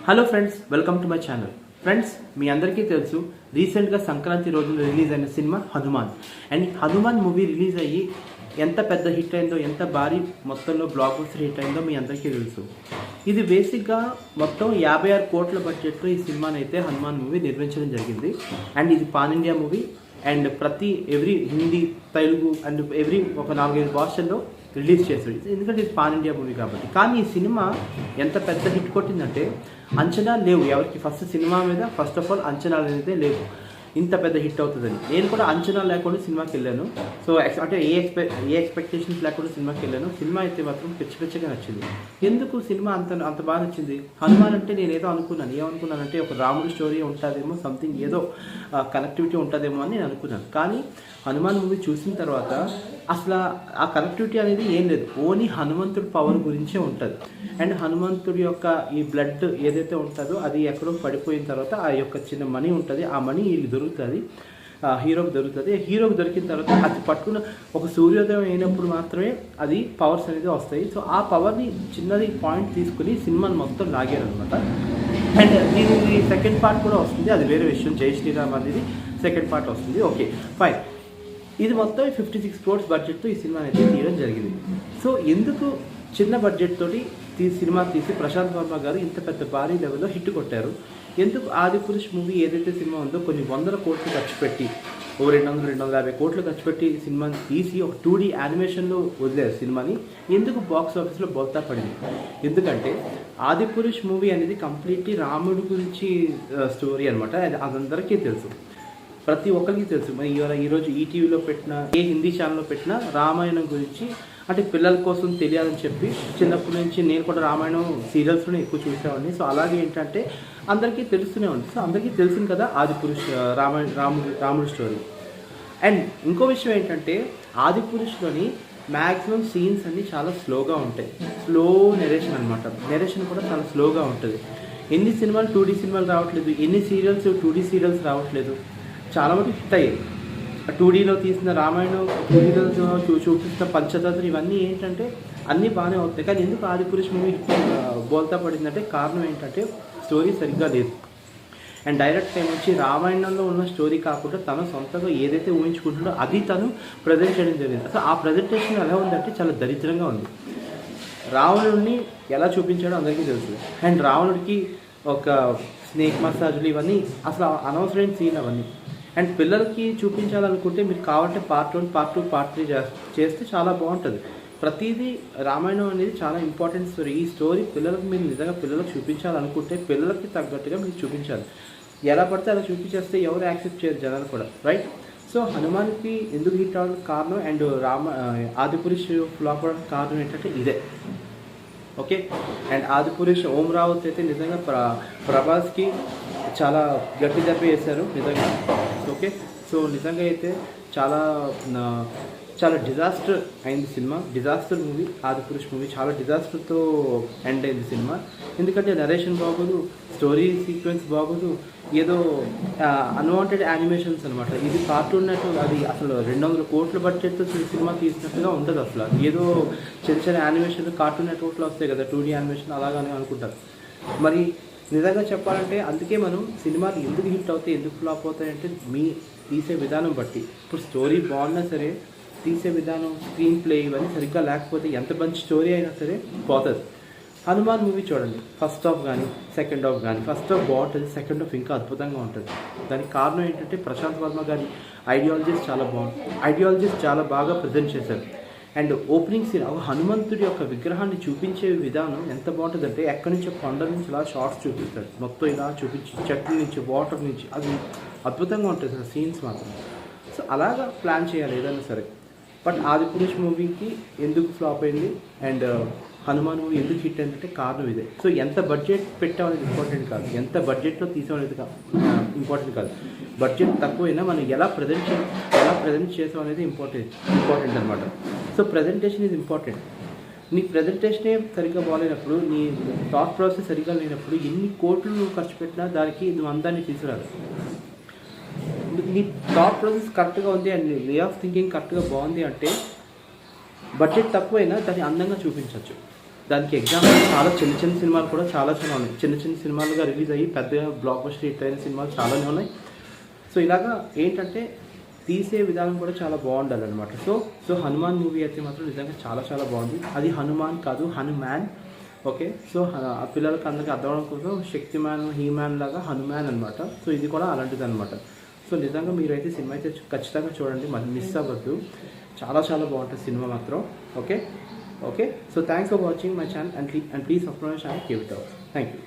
Hello friends, welcome to my channel. Friends, మీ అందరికీ తెలుసు రీసెంట్గా సంక్రాంతి రోజున రిలీజ్ అయిన cinema Hanuman. And Hanuman movie release అయ్యి ఎంత పెద్ద హిట్ అయిందో, ఎంత భారీ మొత్తంలో బ్లాక్ బస్టర్ హిట్ అయిందో మీ అందరికీ తెలుసు. ఇది బేసిక్గా మొత్తం 56 కోట్ల బడ్జెట్తో ఈ సినిమాని అయితే హనుమాన్ మూవీ నిర్మించడం జరిగింది. అండ్ ఇది pan India movie. And every Hindi, Telugu and ఒక 4-5 భాషల్లో రిలీజ్ చేస్తుంది, ఎందుకంటే ఇది పాన్ ఇండియా మూవీ కాబట్టి. కానీ ఈ సినిమా ఎంత పెద్ద హిట్ కొట్టిందంటే అంచనాలు లేవు ఎవరికి. సినిమా మీద ఫస్ట్ ఆఫ్ ఆల్ అంచనాలు అయితే లేవు ఇంత పెద్ద హిట్ అవుతుందని. నేను కూడా అంచనాలు లేకుండా సినిమాకి వెళ్ళాను. సో అంటే ఏ ఎక్స్పెక్టేషన్స్ లేకుండా సినిమాకి వెళ్ళాను. సినిమా అయితే మాత్రం పిచ్చిగా నచ్చింది. ఎందుకు సినిమా అంత బాగా నచ్చింది? హనుమాన్ అంటే నేను ఏమనుకున్నానంటే ఒక రాముడి స్టోరీ ఉంటుందేమో, సంథింగ్ ఏదో కనెక్టివిటీ ఉంటుందేమో అని నేను అనుకున్నాను. కానీ హనుమాన్ మూవీ చూసిన తర్వాత అసలు ఆ కనెక్టివిటీ అనేది ఏం లేదు. ఓన్లీ హనుమంతుడి పవర్ గురించే ఉంటుంది. అండ్ హనుమంతుడి యొక్క ఈ బ్లడ్ ఏదైతే ఉంటుందో అది ఎక్కడో పడిపోయిన తర్వాత ఆ యొక్క చిన్న మనీ ఉంటుంది, ఆ మనీ వీళ్ళు దొరుకుతుంది, హీరోకి దొరుకుతుంది. హీరోకి దొరికిన తర్వాత అది పట్టుకున్న ఒక సూర్యోదయం అయినప్పుడు మాత్రమే అది పవర్స్ అనేది వస్తాయి. సో ఆ పవర్ని చిన్నది పాయింట్ తీసుకుని సినిమాని మొత్తం లాగారనమాట. అండ్ దీనికి సెకండ్ పార్ట్ కూడా వస్తుంది, అది వేరే విషయం. జై శ్రీరామ్ అనేది సెకండ్ పార్ట్ వస్తుంది. Okay fine. ఇది మొత్తం 56 క్రోర్స్ బడ్జెట్తో ఈ సినిమా అయితే తీయడం జరిగింది. సో ఎందుకు చిన్న బడ్జెట్ తోటి సినిమా తీసి ప్రశాంత్ వర్మ గారు ఇంత పెద్ద భారీ లెవెల్లో హిట్ కొట్టారు? ఎందుకు ఆదిపురుష్ మూవీ ఏదైతే సినిమా ఉందో కొన్ని 100 కోట్లు ఖర్చు పెట్టి, 200-250 కోట్లు ఖర్చు పెట్టి సినిమాని తీసి ఒక 2D యానిమేషన్లో వదిలేరు సినిమాని. ఎందుకు బాక్స్ ఆఫీస్లో బోల్తా పడింది? ఎందుకంటే ఆదిపురుష్ మూవీ అనేది కంప్లీట్లీ రాముడి గురించి స్టోరీ అనమాట. అది అందరికీ తెలుసు, ప్రతి ఒక్కరికి తెలుసు. మరి ఈరోజు ఈటీవీలో పెట్టిన, ఏ హిందీ ఛానల్లో పెట్టినా రామాయణం గురించి, అంటే పిల్లల కోసం తెలియాలని చెప్పి చిన్నప్పటి నుంచి నేను కూడా రామాయణం సీరియల్స్లోనే ఎక్కువ చూసేవాడిని. సో అలాగే ఏంటంటే అందరికీ తెలుస్తూనే ఉంది. సో అందరికీ తెలిసింది కదా ఆదిపురుష్ రాముడి స్టోరీ. అండ్ ఇంకో విషయం ఏంటంటే ఆదిపురుష్లోని మ్యాక్సిమం సీన్స్ అన్నీ చాలా స్లోగా ఉంటాయి. స్లో నెరేషన్ అనమాట. నెరేషన్ కూడా చాలా స్లోగా ఉంటుంది. ఎన్ని సినిమాలు 2D సినిమాలు రావట్లేదు, ఎన్ని సీరియల్స్ 2D సీరియల్స్ రావట్లేదు. చాలా మటుకు హిట్ అయ్యాయి. 2Dలో తీసిన రామాయణం, 2Dలో చూపిస్తున్న పంచతంత్ర, ఇవన్నీ ఏంటంటే అన్నీ బాగానే అవుతాయి. కానీ ఎందుకు ఆదిపురుష్ మూవీ బోల్తా పడిందంటే కారణం ఏంటంటే స్టోరీ సరిగ్గా లేదు. అండ్ డైరెక్ట్ టైం వచ్చి రామాయణంలో ఉన్న స్టోరీ కాకుండా తను సొంతంగా ఏదైతే ఊహించుకుంటుందో అది తను ప్రజెంట్ చేయడం జరిగింది. అసలు ఆ ప్రజెంటేషన్ ఎలా ఉందంటే చాలా దరిద్రంగా ఉంది. రావణుడిని ఎలా చూపించాడో అందరికీ తెలుసు. అండ్ రావణుడికి ఒక స్నేక్ మసాజులు, ఇవన్నీ అసలు అనవసరమైన సీన్ అవన్నీ. అండ్ పిల్లలకి చూపించాలనుకుంటే మీరు కావాలంటే పార్ట్ 1, పార్ట్ 2, పార్ట్ 3 చేస్తే చాలా బాగుంటుంది. ప్రతిదీ రామాయణం అనేది చాలా ఇంపార్టెంట్ స్టోరీ. ఈ స్టోరీ పిల్లలకు మీరు నిజంగా పిల్లలకు చూపించాలనుకుంటే పిల్లలకి తగ్గట్టుగా మీరు చూపించాలి. ఎలా పడితే అలా చూపించేస్తే ఎవరు యాక్సెప్ట్ చేయరు, జనాలు కూడా, రైట్? సో హనుమాన్కి ఎందుకు హిట్ అవ్వడానికి కారణం అండ్ ఆదిపురుష్ ఫ్లాప్ అవ్వడానికి కారణం ఏంటంటే ఇదే. ఓకే. అండ్ ఆదిపురుష్ ఓం రావత్ అయితే నిజంగా ప్రభాస్కి చాలా గట్టి దెబ్బ వేశారు నిజంగా. ఓకే. సో నిజంగా అయితే చాలా డిజాస్టర్ అయింది cinema. Disaster movie Adipurush movie చాలా డిజాస్టర్తో ఎండ్ అయింది సినిమా. ఎందుకంటే నరేషన్ బాగోదు, స్టోరీ సీక్వెన్స్ బాగోదు, ఏదో అన్వాంటెడ్ యానిమేషన్స్ అనమాట. ఇది కార్టూన్ నెట్వర్క్, అది అసలు 200 కోట్ల బడ్జెట్తో సినిమా తీసినట్టుగా ఉండదు అసలు. ఏదో చిన్న యానిమేషన్ కార్టూన్ నెట్వర్క్లో వస్తాయి కదా, 2D యానిమేషన్, అలాగని అనుకుంటారు. మరి నిజంగా చెప్పాలంటే అందుకే మనం సినిమాలు ఎందుకు హిట్ అవుతాయి, ఎందుకు ఫ్లాప్ అవుతాయంటే మీ తీసే విధానం బట్టి. ఇప్పుడు స్టోరీ బాగున్నా సరే తీసే విధానం, స్క్రీన్ ప్లే ఇవన్నీ సరిగ్గా లేకపోతే ఎంత మంచి స్టోరీ అయినా సరే పోతుంది. హనుమాన్ మూవీ చూడండి, ఫస్ట్ హాఫ్ కానీ సెకండ్ హాఫ్ కానీ, ఫస్ట్ హాఫ్ బాగుంటుంది, సెకండ్ హాఫ్ ఇంకా అద్భుతంగా ఉంటుంది. దానికి కారణం ఏంటంటే ప్రశాంత్ వర్మ గారి ఐడియాలజీస్ చాలా బాగుంది. ఐడియాలజీస్ చాలా బాగా ప్రజెంట్ చేశారు. అండ్ ఓపెనింగ్ సీన్ హనుమంతుడి యొక్క విగ్రహాన్ని చూపించే విధానం ఎంత బాగుంటుందంటే ఎక్కడి నుంచి కొండ నుంచి ఇలా షార్ట్స్ చూపిస్తాడు, మొత్తం ఇలా చూపించి చెట్ల నుంచి, వాటర్ నుంచి, అది అద్భుతంగా ఉంటుంది ఆ సీన్స్ మాత్రం. సో అలాగా ప్లాన్ చేయాలి ఏదైనా సరే. బట్ ఆదిపురుష్ మూవీకి ఎందుకు ఫ్లాప్ అయింది అండ్ హనుమాన్ మూవీ ఎందుకు హిట్ అయిందంటే కారణం ఇదే. సో ఎంత బడ్జెట్ పెట్టామనేది ఇంపార్టెంట్ కాదు, ఎంత బడ్జెట్లో తీసామనేది ఇంపార్టెంట్ కాదు. బడ్జెట్ తక్కువైనా మనం ఎలా ప్రజెంట్ చేసాం అనేది ఇంపార్టెంట్ అనమాట. So presentation is important. నీ ప్రజెంటేషనే సరిగ్గా బాగాలేనప్పుడు, నీ థాట్ ప్రాసెస్ సరిగ్గా లేనప్పుడు ఎన్ని కోట్లు నువ్వు ఖర్చు పెట్టినా దానికి నువ్వు అందాన్ని తీసుకురాదు. నీ థాట్ ప్రాసెస్ కరెక్ట్గా ఉంది అండ్ వే ఆఫ్ థింకింగ్ కరెక్ట్గా బాగుంది అంటే బడ్జెట్ తక్కువైనా దాన్ని అందంగా చూపించవచ్చు. దానికి ఎగ్జాంపుల్ చాలా చిన్న చిన్న సినిమాలు కూడా చాలా ఉన్నాయి. చిన్న చిన్న సినిమాలుగా రిలీజ్ అయ్యి పెద్దగా బ్లాక్ బస్టర్ హిట్ అయిన సినిమాలు చాలానే ఉన్నాయి. సో ఇలాగా ఏంటంటే తీసే విధానం కూడా చాలా బాగుండాలన్నమాట. సో హనుమాన్ మూవీ అయితే మాత్రం నిజంగా చాలా చాలా బాగుంది. అది హనుమాన్ కాదు, హనుమాన్. ఓకే, సో ఆ పిల్లలకి అందరికీ అర్థం అవడం కోసం శక్తిమాన్, హీమాన్ లాగా హనుమాన్ అనమాట. సో ఇది కూడా అలాంటిది అనమాట. సో నిజంగా మీరైతే సినిమా అయితే ఖచ్చితంగా చూడండి, మళ్ళీ మిస్ అవ్వద్దు. చాలా చాలా బాగుంటుంది సినిమా మాత్రం. Okay, so thanks for watching my channel and please subscribe my channel. Give it out. Thank you.